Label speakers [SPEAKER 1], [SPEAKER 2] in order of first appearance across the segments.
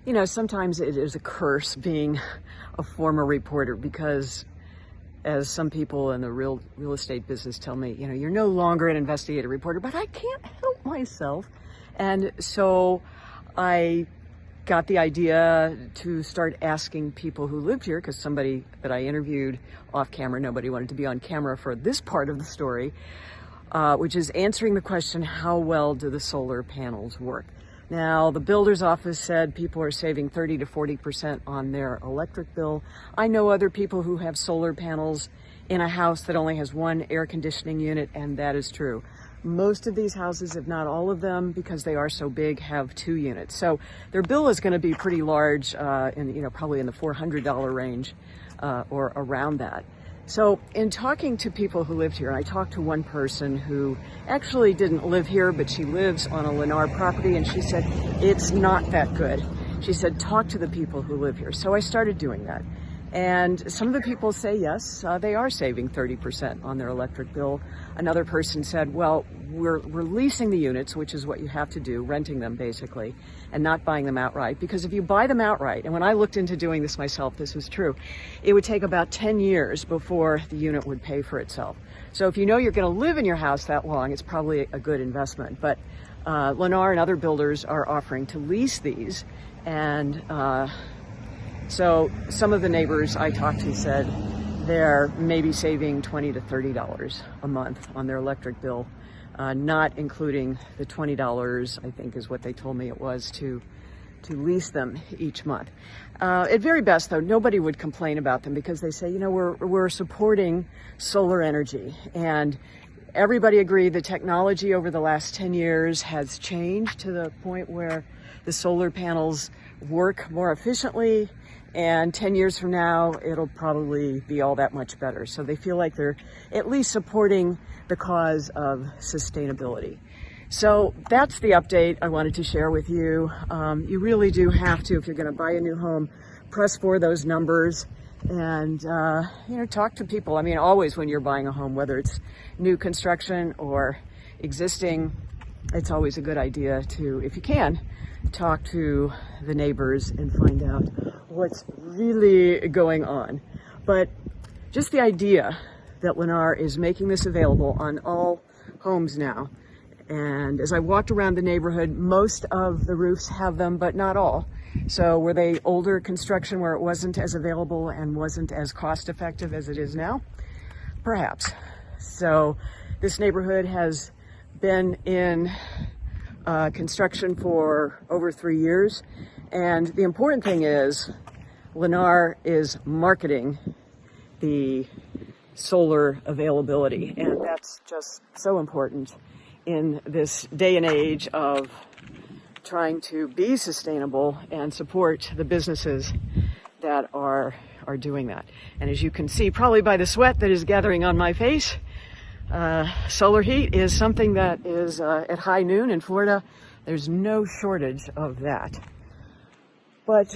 [SPEAKER 1] You know, sometimes it is a curse being a former reporter, because as some people in the real estate business tell me, you know, you're no longer an investigative reporter, but I can't help myself. And so I got the idea to start asking people who lived here, because somebody that I interviewed off camera, nobody wanted to be on camera for this part of the story, which is answering the question, how well do the solar panels work? Now, the builder's office said people are saving 30 to 40% on their electric bill. I know other people who have solar panels in a house that only has one air conditioning unit, and that is true. Most of these houses, if not all of them, because they are so big, have 2 units. So their bill is going to be pretty large, probably in the $400 range or around that. So in talking to people who lived here, I talked to one person who actually didn't live here, but she lives on a Lennar property, and she said, it's not that good. She said, talk to the people who live here. So I started doing that. And some of the people say, yes, they are saving 30% on their electric bill. Another person said, well, we're leasing the units, which is what you have to do, renting them basically, and not buying them outright. Because if you buy them outright, and when I looked into doing this myself, this was true, it would take about 10 years before the unit would pay for itself. So if you know you're going to live in your house that long, it's probably a good investment. But Lennar and other builders are offering to lease these, and so some of the neighbors I talked to said they're maybe saving $20 to $30 a month on their electric bill, not including the $20, I think is what they told me it was, to lease them each month. At very best, though, nobody would complain about them, because they say, you know, we're supporting solar energy. And everybody agreed the technology over the last 10 years has changed to the point where the solar panels work more efficiently, and 10 years from now, it'll probably be all that much better. So they feel like they're at least supporting the cause of sustainability. So that's the update I wanted to share with you. You really do have to, if you're going to buy a new home, press for those numbers and, talk to people. I mean, always when you're buying a home, whether it's new construction or existing, it's always a good idea to, if you can, talk to the neighbors and find out what's really going on. But just the idea that Lennar is making this available on all homes now. And as I walked around the neighborhood, most of the roofs have them, but not all. So were they older construction where it wasn't as available and wasn't as cost effective as it is now? Perhaps. So this neighborhood has been in construction for over 3 years. And the important thing is Lennar is marketing the solar availability. And that's just so important in this day and age of trying to be sustainable and support the businesses that are doing that. And as you can see, probably by the sweat that is gathering on my face, solar heat is something that is at high noon in Florida. There's no shortage of that. But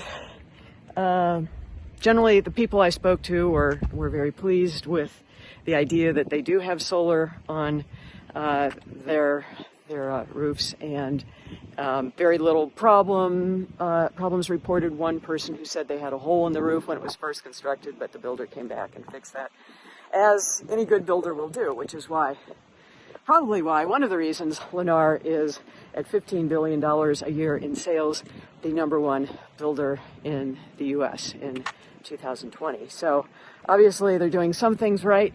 [SPEAKER 1] generally, the people I spoke to were very pleased with the idea that they do have solar on their roofs, and very little problems reported. One person who said they had a hole in the roof when it was first constructed, but the builder came back and fixed that, as any good builder will do, which is probably why one of the reasons Lennar is at $15 billion a year in sales, the #1 builder in the U.S. in 2020. So obviously they're doing some things right,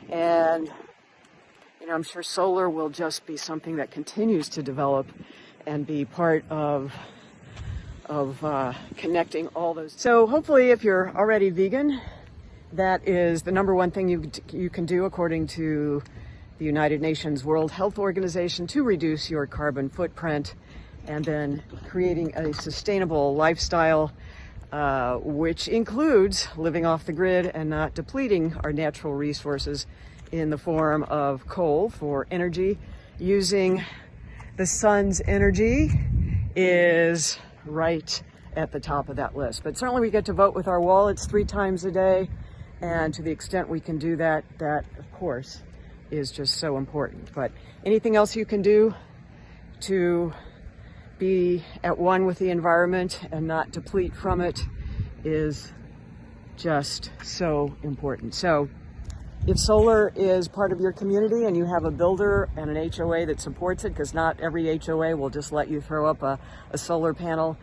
[SPEAKER 1] and I'm sure solar will just be something that continues to develop and be part of connecting all those. So hopefully, if you're already vegan, that is the #1 thing you can do, according to the United Nations World Health Organization, to reduce your carbon footprint, and then creating a sustainable lifestyle, which includes living off the grid and not depleting our natural resources in the form of coal for energy. Using the sun's energy is right at the top of that list. But certainly we get to vote with our wallets 3 times a day, and to the extent we can do that, that of course is just so important. But anything else you can do to be at one with the environment and not deplete from it is just so important. So if solar is part of your community and you have a builder and an HOA that supports it, because not every HOA will just let you throw up a solar panel,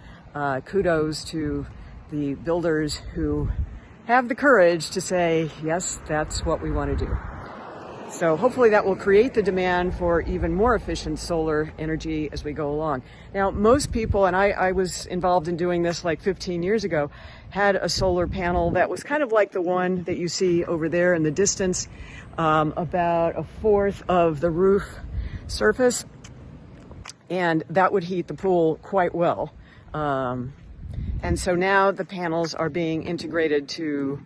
[SPEAKER 1] kudos to the builders who have the courage to say, yes, that's what we want to do. So hopefully that will create the demand for even more efficient solar energy as we go along. Now, most people, and I was involved in doing this like 15 years ago, had a solar panel that was kind of like the one that you see over there in the distance, about 1/4 of the roof surface, and that would heat the pool quite well. And so now the panels are being integrated to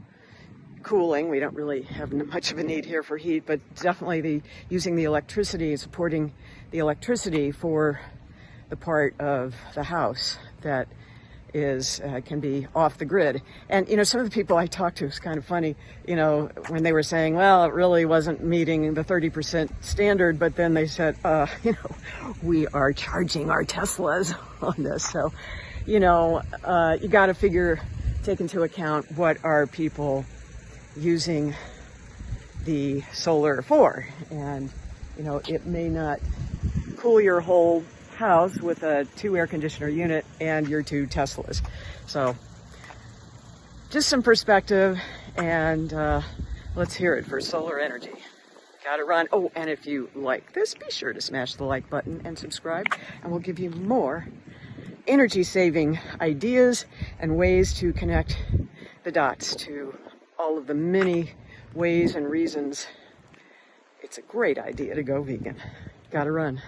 [SPEAKER 1] cooling. We don't really have much of a need here for heat, but definitely using the electricity, supporting the electricity for the part of the house that is can be off the grid. And you know, some of the people I talked to, it's kind of funny, you know, when they were saying, well, it really wasn't meeting the 30% standard, but then they said, you know, we are charging our Teslas on this. So, you know, you got to take into account what are people using the solar for. And you know, it may not cool your whole house with a 2 air conditioner unit and your 2 Teslas. So just some perspective, and let's hear it for solar energy. Gotta run. Oh, and if you like this, be sure to smash the like button and subscribe, and we'll give you more energy saving ideas and ways to connect the dots to all of the many ways and reasons it's a great idea to go vegan. Gotta run.